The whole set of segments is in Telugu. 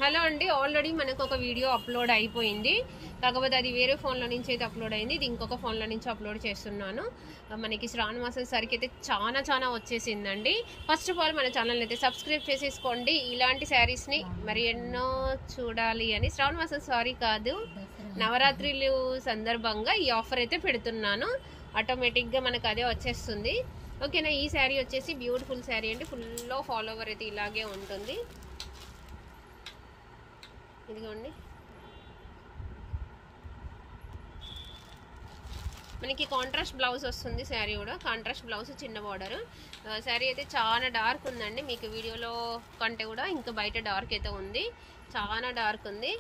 హలో అండి, ఆల్రెడీ మనకు ఒక వీడియో అప్లోడ్ అయిపోయింది. కాకపోతే అది వేరే ఫోన్లో నుంచి అయితే అప్లోడ్ అయింది. ఇది ఇంకొక ఫోన్లో నుంచి అప్లోడ్ చేస్తున్నాను. మనకి శ్రావణ మాసం సరికి అయితే చాలా వచ్చేసిందండి. ఫస్ట్ ఆఫ్ ఆల్ మన ఛానల్ అయితే సబ్స్క్రైబ్ చేసేసుకోండి. ఇలాంటి శారీస్ని మరి ఎన్నో చూడాలి అని శ్రావణ మాసం సారీ కాదు, నవరాత్రులు సందర్భంగా ఈ ఆఫర్ అయితే పెడుతున్నాను. ఆటోమేటిక్గా మనకు అదే వచ్చేస్తుంది. ఓకేనా. ఈ శారీ వచ్చేసి బ్యూటిఫుల్ శారీ అండి. ఫుల్ ఆఫ్ ఆల్ ఓవర్ అయితే ఇలాగే ఉంటుంది. ఇదిగోండి, మనకి కాంట్రాస్ట్ బ్లౌజ్ వస్తుంది. శారీ కూడా కాంట్రాస్ట్ బ్లౌజ్, చిన్న బార్డర్. శారీ అయితే చాలా డార్క్ ఉందండి. మీకు వీడియోలో కంటే కూడా ఇంకా బయట డార్క్ అయితే ఉంది, చాలా డార్క్ ఉంది.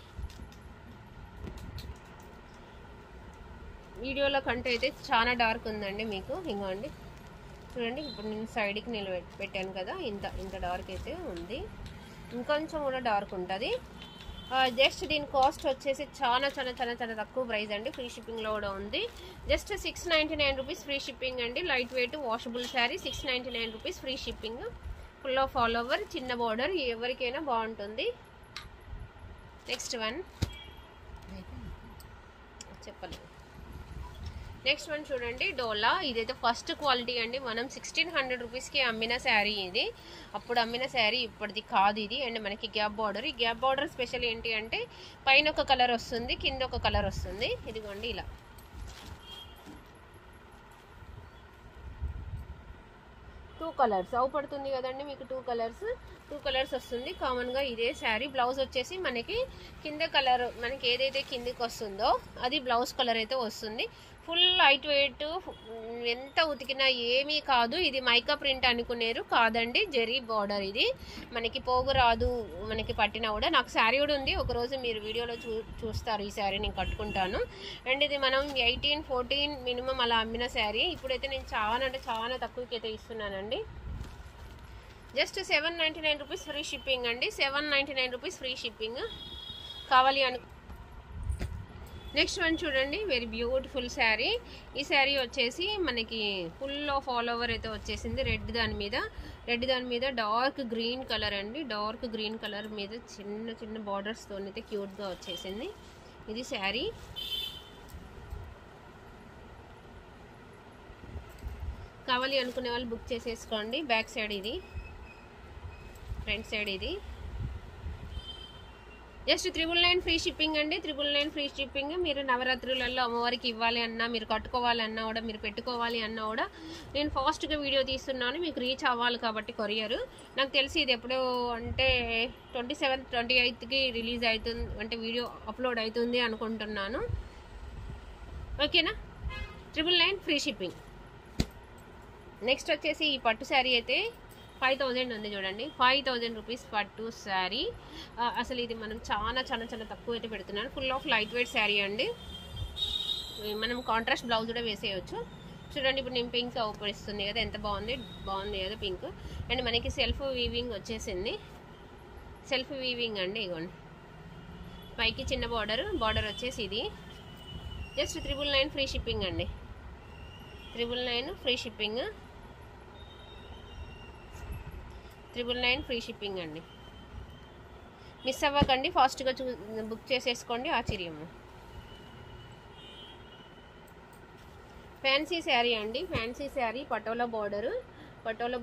వీడియోలో కంటే అయితే చాలా డార్క్ ఉందండి. మీకు ఇదిగోండి చూడండి, ఇప్పుడు నేను సైడ్కి పెట్టాను కదా, ఇంత డార్క్ అయితే ఉంది. ఇంకొంచెం కూడా డార్క్ ఉంటుంది. జస్ట్ దీని కాస్ట్ వచ్చేసి చాలా తక్కువ ప్రైస్ అండి. ఫ్రీ షిప్పింగ్లో కూడా ఉంది. జస్ట్ 699 రూపీస్ ఫ్రీ షిప్పింగ్ అండి. Light weight washable sari, 699 rupees free shipping. Full of all over, చిన్న బార్డర్, ఎవరికైనా బాగుంటుంది. నెక్స్ట్ వన్ చెప్పలేదు. నెక్స్ట్ వన్ చూడండి, డోలా. ఇదైతే ఫస్ట్ క్వాలిటీ అండి. మనం 1600 రూపీస్కి అమ్మిన శారీ ఇది. అప్పుడు అమ్మిన శారీ ఇప్పటిది కాదు ఇది. అండ్ మనకి గ్యాప్ బార్డర్. ఈ గ్యాప్ బార్డర్ స్పెషల్ ఏంటి అంటే పైన ఒక కలర్ వస్తుంది, కింద ఒక కలర్ వస్తుంది. ఇదిగోండి ఇలా 2 కలర్స్ అవుపడుతుంది కదండి మీకు. 2 కలర్స్ వస్తుంది కామన్గా. ఇదే శారీ బ్లౌజ్ వచ్చేసి మనకి కింద కలర్, మనకి ఏదైతే కిందికి వస్తుందో అది బ్లౌజ్ కలర్ అయితే వస్తుంది. ఫుల్ లైట్ వెయిట్, ఎంత ఉతికినా ఏమీ కాదు. ఇది మైకా ప్రింట్ అనుకునేరు, కాదండి, జరీ బార్డర్. ఇది మనకి పోగు రాదు, మనకి పట్టినా కూడా. నాకు శారీ కూడా ఉంది, ఒకరోజు మీరు వీడియోలో చూస్తారు. ఈ శారీ నేను కట్టుకుంటాను. అండ్ ఇది మనం 18-14 మినిమం అలా అమ్మిన శారీ. ఇప్పుడైతే నేను చాలా తక్కువకి అయితే ఇస్తున్నానండి. జస్ట్ 799 రూపీస్ ఫ్రీ షిప్పింగ్ అండి. 799 రూపీస్ ఫ్రీ షిప్పింగ్. కావాలి అను. నెక్స్ట్ వన్ చూడండి, వెరీ బ్యూటిఫుల్ శారీ. ఈ శారీ వచ్చేసి మనకి ఫుల్ ఆఫ్ ఆల్ ఓవర్ అయితే వచ్చేసింది. రెడ్ దాని మీద డార్క్ గ్రీన్ కలర్ అండి. డార్క్ గ్రీన్ కలర్ మీద చిన్న బార్డర్స్తో అయితే క్యూట్గా వచ్చేసింది. ఇది శారీ. కావాలి అనుకునే వాళ్ళు బుక్ చేసేసుకోండి. బ్యాక్ సైడ్ ఇది, ఫ్రంట్ సైడ్ ఇది. జస్ట్ 999 ఫ్రీ షిప్పింగ్ అండి. 999 ఫ్రీ షిప్పింగ్. మీరు నవరాత్రులలో అమ్మవారికి ఇవ్వాలి అన్నా, మీరు కట్టుకోవాలన్నా కూడా, మీరు పెట్టుకోవాలి అన్నా కూడా, నేను ఫాస్ట్గా వీడియో తీస్తున్నాను, మీకు రీచ్ అవ్వాలి కాబట్టి కొరియర్. నాకు తెలిసి ఇది ఎప్పుడో అంటే 27th 28కి రిలీజ్ అవుతుంది, అంటే వీడియో అప్లోడ్ అవుతుంది అనుకుంటున్నాను. ఓకేనా. 999 ఫ్రీ షిప్పింగ్. నెక్స్ట్ వచ్చేసి ఈ పట్టు శారీ అయితే 5000 ఉంది చూడండి. 5000 రూపీస్ పట్టు శారీ. అసలు ఇది మనం చాలా తక్కువ అయితే పెడుతున్నాను. Full of light weight sari అండి. మనం కాంట్రాస్ట్ బ్లౌజ్ కూడా వేసేయచ్చు. చూడండి, ఇప్పుడు నేను పింక్ ఉపరిస్తుంది కదా, ఎంత బాగుంది కదా పింక్. అండ్ మనకి సెల్ఫ్ వీవింగ్ వచ్చేసింది. సెల్ఫ్ వీవింగ్ అండి. ఇగోండి, పైకి చిన్న బార్డర్ వచ్చేసి ఇది. జస్ట్ 999 ఫ్రీ షిప్పింగ్ అండి. 999 ఫ్రీ షిప్పింగ్. 999 ఫ్రీ షిప్పింగ్ అండి. మిస్ అవ్వకండి, ఫాస్ట్గా బుక్ చేసేసుకోండి. ఆశ్చర్యము. ఫ్యాన్సీ శారీ అండి. ఫ్యాన్సీ శారీ, పటోలా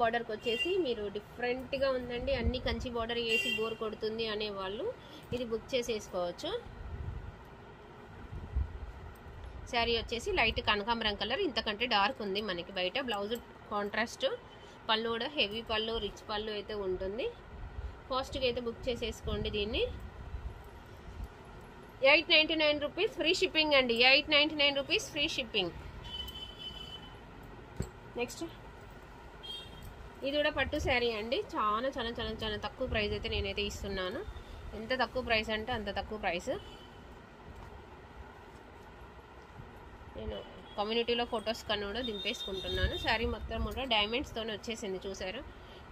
బార్డర్కి వచ్చేసి మీరు డిఫరెంట్గా ఉందండి, అన్ని కంచి బార్డర్ వేసి బోర్ కొడుతుంది అనేవాళ్ళు ఇది బుక్ చేసేసుకోవచ్చు. శారీ వచ్చేసి లైట్ కనకాంబరం కలర్, ఇంతకంటే డార్క్ ఉంది మనకి బయట. బ్లౌజ్ కాంట్రాస్ట్, పళ్ళు కూడా హెవీ పళ్ళు, రిచ్ పళ్ళు అయితే ఉంటుంది. ఫాస్ట్గా అయితే బుక్ చేసేసుకోండి దీన్ని. 899 రూపీస్ ఫ్రీ షిప్పింగ్ అండి. 899 రూపీస్ ఫ్రీ షిప్పింగ్. నెక్స్ట్ ఇది కూడా పట్టు శారీ అండి. చాలా తక్కువ ప్రైస్ అయితే నేనైతే ఇస్తున్నాను. ఎంత తక్కువ ప్రైస్ అంటే అంత తక్కువ ప్రైస్. నేను కమ్యూనిటీలో ఫొటోస్ కన్నా కూడా దింపేసుకుంటున్నాను. శారీ మొత్తం కూడా డైమండ్స్తోనే వచ్చేసింది, చూసారు.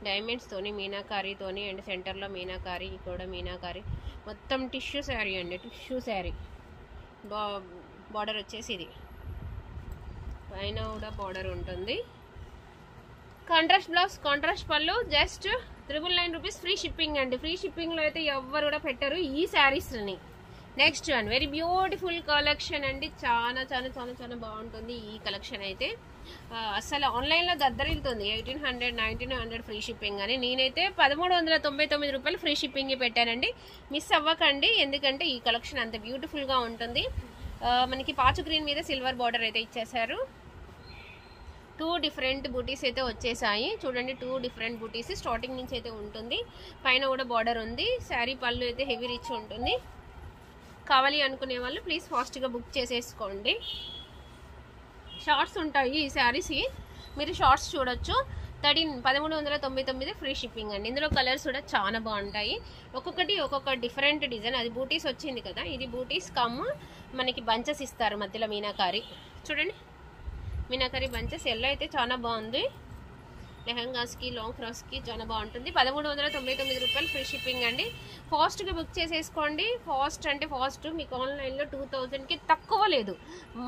డైమండ్స్తోని, మీనాకారీతోని, అండ్ సెంటర్లో మీనాకారీ, కూడా మీనాకారీ. మొత్తం టిష్యూ శారీ అండి. టిష్యూ శారీ. బార్డర్ వచ్చేసి ఇది, పైన కూడా బార్డర్ ఉంటుంది. కాంట్రాస్ట్ బ్లౌజ్, కాంట్రాస్ట్ పళ్ళు. జస్ట్ 999 రూపీస్ ఫ్రీ షిప్పింగ్ అండి. ఫ్రీ షిప్పింగ్లో అయితే ఎవ్వరు కూడా పెట్టరు ఈ శారీస్ని. Next one very beautiful collection అండి. చాలా చాలా చాలా చాలా బాగుంటుంది ఈ కలెక్షన్ అయితే. అసలు ఆన్లైన్లో దద్దరిల్తుంది. 1800 1900 ఫ్రీ షిప్పింగ్ అని. నేనైతే 1399 రూపాయలు ఫ్రీ షిప్పింగ్ పెట్టానండి. మిస్ అవ్వకండి, ఎందుకంటే ఈ కలెక్షన్ అంత బ్యూటిఫుల్గా ఉంటుంది. మనకి పాచు గ్రీన్ మీద సిల్వర్ బార్డర్ అయితే ఇచ్చేసారు. 2 డిఫరెంట్ బూటీస్ అయితే వచ్చేసాయి చూడండి. 2 డిఫరెంట్ బూటీస్ స్టార్టింగ్ నుంచి అయితే ఉంటుంది. పైన కూడా బార్డర్ ఉంది. శారీ పళ్ళు అయితే హెవీ రిచ్ ఉంటుంది. కావాలి అనుకునే వాళ్ళు ప్లీజ్ ఫాస్ట్గా బుక్ చేసేసుకోండి. షార్ట్స్ ఉంటాయి ఈ శారీస్కి, మీరు షార్ట్స్ చూడొచ్చు. 1399 ఫ్రీ షిప్పింగ్ అండి. ఇందులో కలర్స్ కూడా చాలా బాగుంటాయి. ఒక్కొక్కటి ఒక్కొక్క డిఫరెంట్ డిజైన్. అది బూటీస్ వచ్చింది కదా, ఇది బూటీస్ కమ్ మనకి బంచెస్ ఇస్తారు మధ్యలో మీనాకారి. చూడండి మీనాకారి బంచెస్. ఎల్లో అయితే చాలా బాగుంది. లెహంగాస్కి లాంగ్ ఫ్రాక్స్కి చాలా బాగుంటుంది. 1399 రూపాయలు ఫ్రీ షిప్పింగ్ అండి. ఫాస్ట్గా బుక్ చేసేసుకోండి. ఫాస్ట్ అంటే ఫాస్ట్. మీకు ఆన్లైన్లో 2000కి తక్కువ లేదు.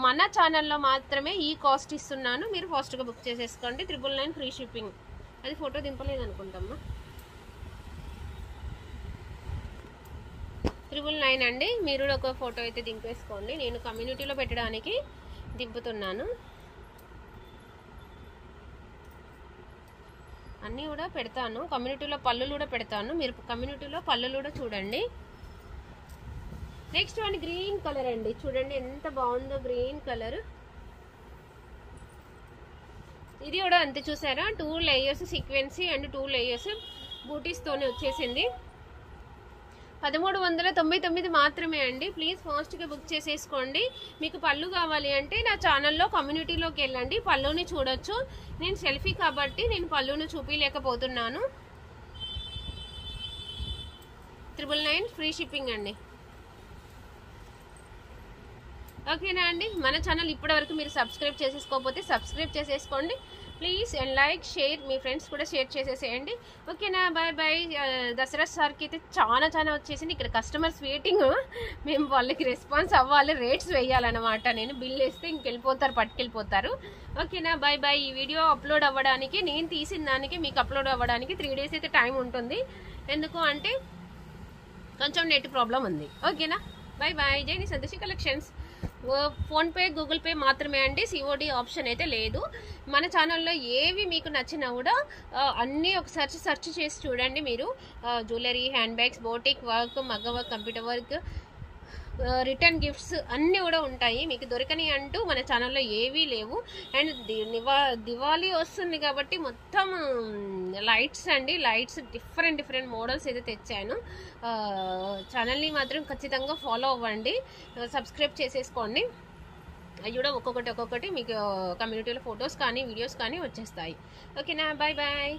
మన ఛానల్లో మాత్రమే ఈ కాస్ట్ ఇస్తున్నాను. మీరు ఫాస్ట్గా బుక్ చేసేసుకోండి. 999 ఫ్రీ షిప్పింగ్. అది ఫోటో దింపలేదు అనుకుంటామ్మా. 999 అండి. మీరు ఒక ఫోటో అయితే దింపేసుకోండి. నేను కమ్యూనిటీలో పెట్టడానికి దింపుతున్నాను. అన్నీ కూడా పెడతాను. కమ్యూనిటీలో పళ్ళులు కూడా పెడతాను. మీరు కమ్యూనిటీలో పళ్ళులు కూడా చూడండి. నెక్స్ట్ వన్ గ్రీన్ కలర్ అండి. చూడండి ఎంత బాగుందో గ్రీన్ కలర్. ఇది కూడా అంతే చూసారా. 2 లేయర్స్ సీక్వెన్సీ అండ్ 2 లేయర్స్ బూటీస్తోనే వచ్చేసింది. 1399 మాత్రమే అండి. ప్లీజ్ ఫాస్ట్గా బుక్ చేసేసుకోండి. మీకు పళ్ళు కావాలి అంటే నా ఛానల్లో కమ్యూనిటీలోకి వెళ్ళండి, పళ్ళుని చూడొచ్చు. నేను సెల్ఫీ కాబట్టి నేను పళ్ళుని చూపించలేకపోతున్నాను. 999 ఫ్రీ షిప్పింగ్ అండి. ఓకేనా అండి. మన ఛానల్ ఇప్పటివరకు మీరు సబ్స్క్రైబ్ చేసేసుకోకపోతే సబ్స్క్రైబ్ చేసేసుకోండి please. And like share me friends కూడా షేర్ చేసేసేయండి. ఓకేనా. Bye bye. దసరా సార్కి అయితే చాలా చాలా వచ్చేసింది. ఇక్కడ కస్టమర్స్ వెయిటింగ్. మేము వాళ్ళకి రెస్పాన్స్ అవ్వాలి, రేట్స్ వేయాలన్నమాట. నేను బిల్ వేస్తే ఇంకెళ్ళిపోతారు, పట్టుకెళ్ళిపోతారు. ఓకేనా. Bye bye. ఈ వీడియో అప్లోడ్ అవ్వడానికి, నేను తీసిన దానికి మీకు అప్లోడ్ అవ్వడానికి 3 days అయితే టైం ఉంటుంది. ఎందుకు అంటే కొంచెం నెట్ ప్రాబ్లం ఉంది. ఓకేనా. Bye bye. Jaini Santoshi collections. PhonePe Google Pay మాత్రమే అండి. సిఓడి ఆప్షన్ అయితే లేదు. మన ఛానల్లో ఏవి మీకు నచ్చినా కూడా అన్నీ ఒక సెర్చ్ చేసి చూడండి. మీరు jewellery, hand bags, boutique work, మగ్గ work, computer work, return gifts అన్నీ కూడా ఉంటాయి. మీకు దొరకని అంటూ మన ఛానల్లో ఏవీ లేవు. అండ్ దివాళీ వస్తుంది కాబట్టి మొత్తం లైట్స్ అండి. లైట్స్ డిఫరెంట్ మోడల్స్ అయితే తెచ్చాను. ఛానల్ని మాత్రం ఖచ్చితంగా ఫాలో అవ్వండి, సబ్స్క్రైబ్ చేసేసుకోండి. అవి కూడా ఒక్కొక్కటి మీకు కమ్యూనిటీలో ఫొటోస్ కానీ వీడియోస్ కానీ వచ్చేస్తాయి. ఓకేనా. Bye bye.